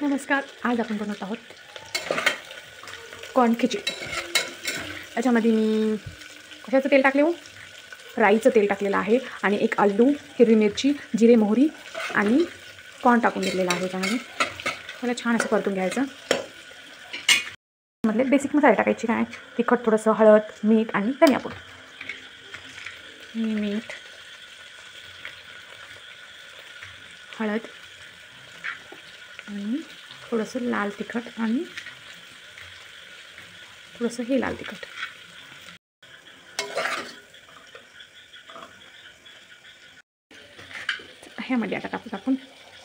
नमस्कार, आज आपण बनवत आहोत कॉर्न खिचडी। याच्यामध्ये मी कशाचं तेल टाकले हो, राईचं तेल टाकलेलं आहे आणि एक आलू, हिरवी मिरची, जिरे, मोहरी आणि कॉर्न टाकून घेतलेलं आहे। त्यामध्ये मला छान असं परतून घ्यायचं। मधले बेसिक मसाले टाकायचे, काय तिखट, थोडंसं हळद, मीठ आणि धनियापूड। मीठ, हळद आणि थोडंसं लाल तिखट आणि थोडंसं हे लाल तिखट। ह्यामध्ये आता टाकून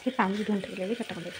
हे तांदूळ धुवून ठेवलेले त्याच्यामध्ये